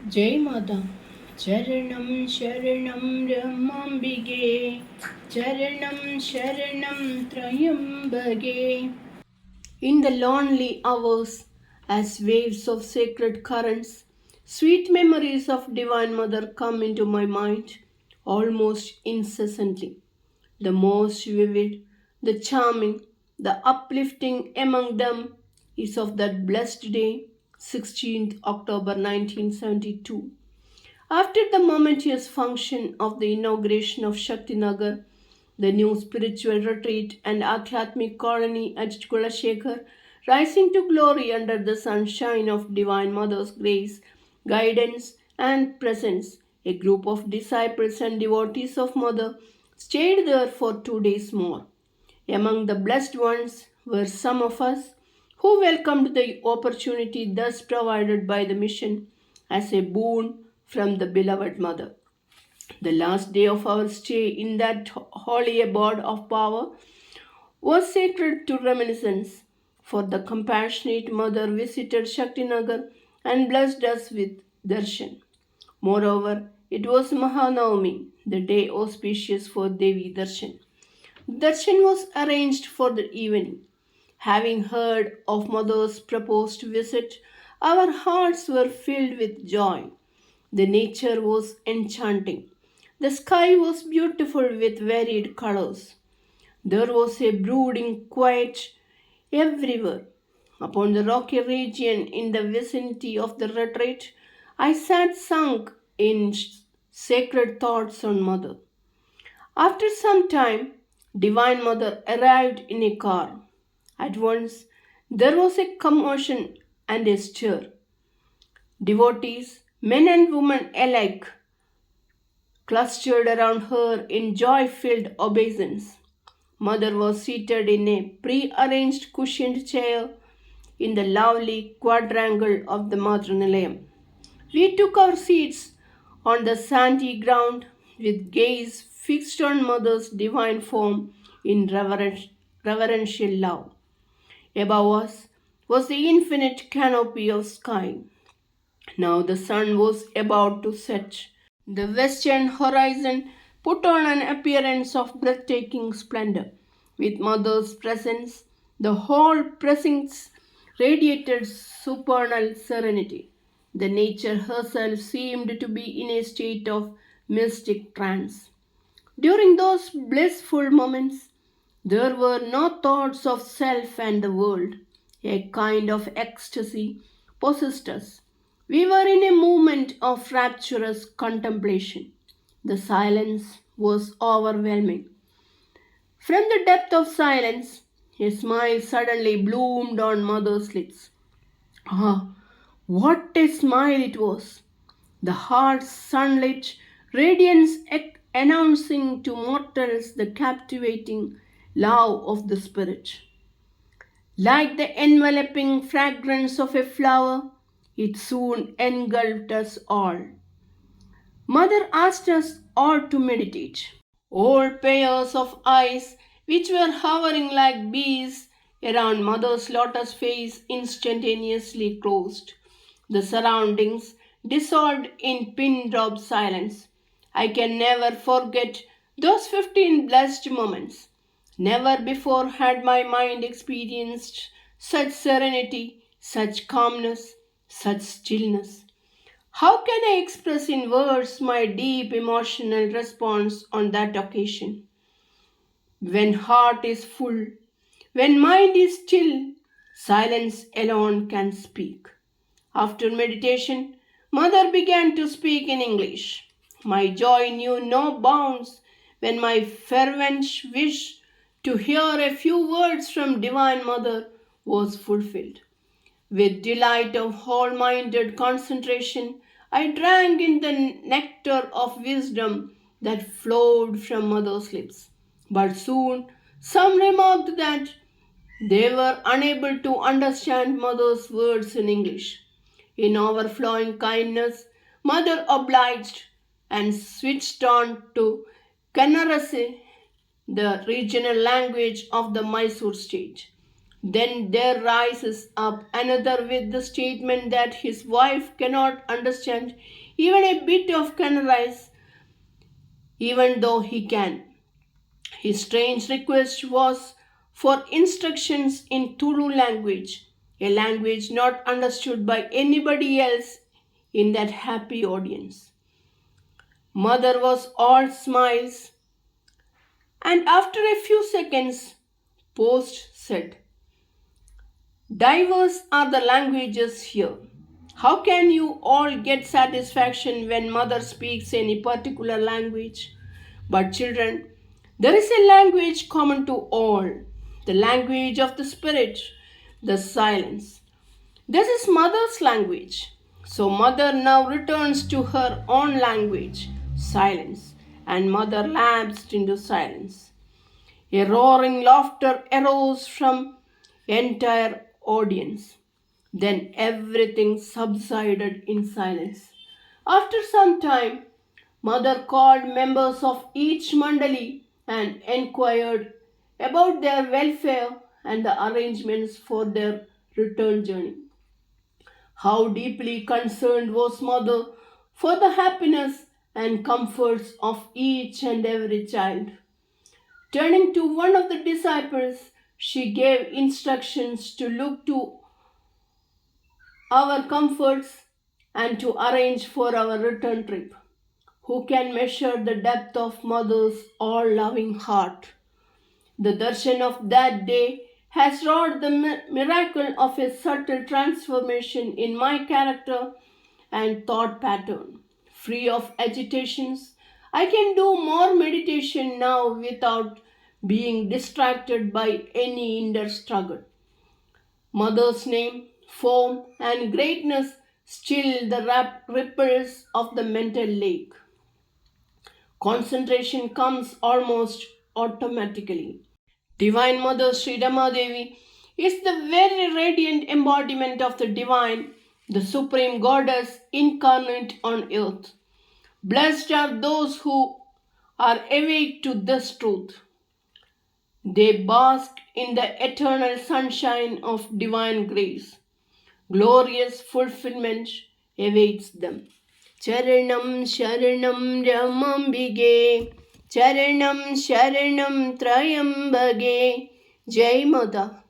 Jai Mata. Charanam Sharanam Ramambige. Charanam Sharanam Trayambage. In the lonely hours, as waves of sacred currents, sweet memories of Divine Mother come into my mind almost incessantly. The most vivid, the charming, the uplifting among them is of that blessed day, 16th October 1972. After the momentous function of the inauguration of Shaktinagar, the new spiritual retreat and Adhyatmic colony at Kulashekar, rising to glory under the sunshine of Divine Mother's grace, guidance, and presence, a group of disciples and devotees of Mother stayed there for 2 days more. Among the blessed ones were some of us who welcomed the opportunity thus provided by the mission as a boon from the beloved Mother. The last day of our stay in that holy abode of power was sacred to reminiscence, for the compassionate Mother visited Shaktinagar and blessed us with darshan. Moreover, it was Mahanavami, the day auspicious for Devi Darshan. Darshan was arranged for the evening. Having heard of Mother's proposed visit, our hearts were filled with joy. The nature was enchanting. The sky was beautiful with varied colors. There was a brooding quiet everywhere. Upon the rocky region in the vicinity of the retreat, I sat sunk in sacred thoughts on Mother. After some time, Divine Mother arrived in a car. At once, there was a commotion and a stir. Devotees, men and women alike, clustered around her in joy filled obeisance. Mother was seated in a pre-arranged cushioned chair in the lovely quadrangle of the Matranilayam. We took our seats on the sandy ground with gaze fixed on Mother's divine form in reverential love. Above us was the infinite canopy of sky. Now the sun was about to set. The western horizon put on an appearance of breathtaking splendor. With Mother's presence, the whole precincts radiated supernal serenity. The nature herself seemed to be in a state of mystic trance. During those blissful moments, there were no thoughts of self and the world. A kind of ecstasy possessed us. We were in a moment of rapturous contemplation. The silence was overwhelming. From the depth of silence, a smile suddenly bloomed on Mother's lips. Ah, what a smile it was! The heart's sunlit radiance announcing to mortals the captivating love of the Spirit. Like the enveloping fragrance of a flower, it soon engulfed us all. Mother asked us all to meditate. Old pairs of eyes, which were hovering like bees around Mother's lotus face, instantaneously closed. The surroundings dissolved in pin drop silence. I can never forget those 15 blessed moments. Never before had my mind experienced such serenity, such calmness, such stillness. How can I express in words my deep emotional response on that occasion? When heart is full, when mind is still, silence alone can speak. After meditation, Mother began to speak in English. My joy knew no bounds when my fervent wish to hear a few words from Divine Mother was fulfilled. With delight of whole minded concentration, I drank in the nectar of wisdom that flowed from Mother's lips. But soon some remarked that they were unable to understand Mother's words in English. In overflowing kindness, Mother obliged and switched on to Kannarase, the regional language of the Mysore state. Then there rises up another with the statement that his wife cannot understand even a bit of Kannada, even though he can. His strange request was for instructions in Tulu language, a language not understood by anybody else in that happy audience. Mother was all smiles, and after a few seconds, Post said, "Diverse are the languages here. How can you all get satisfaction when mother speaks any particular language? But children, there is a language common to all, the language of the spirit, the silence. This is mother's language. So mother now returns to her own language, silence, and mother lapsed into silence. A roaring laughter arose from entire audience. Then everything subsided in silence. After some time, mother called members of each mandali and inquired about their welfare and the arrangements for their return journey. How deeply concerned was mother for the happiness and comforts of each and every child. Turning to one of the disciples, she gave instructions to look to our comforts and to arrange for our return trip. Who can measure the depth of mother's all loving heart? The darshan of that day has wrought the miracle of a subtle transformation in my character and thought pattern. Free of agitations, I can do more meditation now without being distracted by any inner struggle. Mother's name, form, and greatness still the ripples of the mental lake. Concentration comes almost automatically. Divine Mother Sri Devi is the very radiant embodiment of the divine, the supreme goddess incarnate on earth. Blessed are those who are awake to this truth. They bask in the eternal sunshine of divine grace. Glorious fulfillment awaits them. Charanam Sharanam Ramambige, Charanam Sharanam Trayambage. Jai Mother.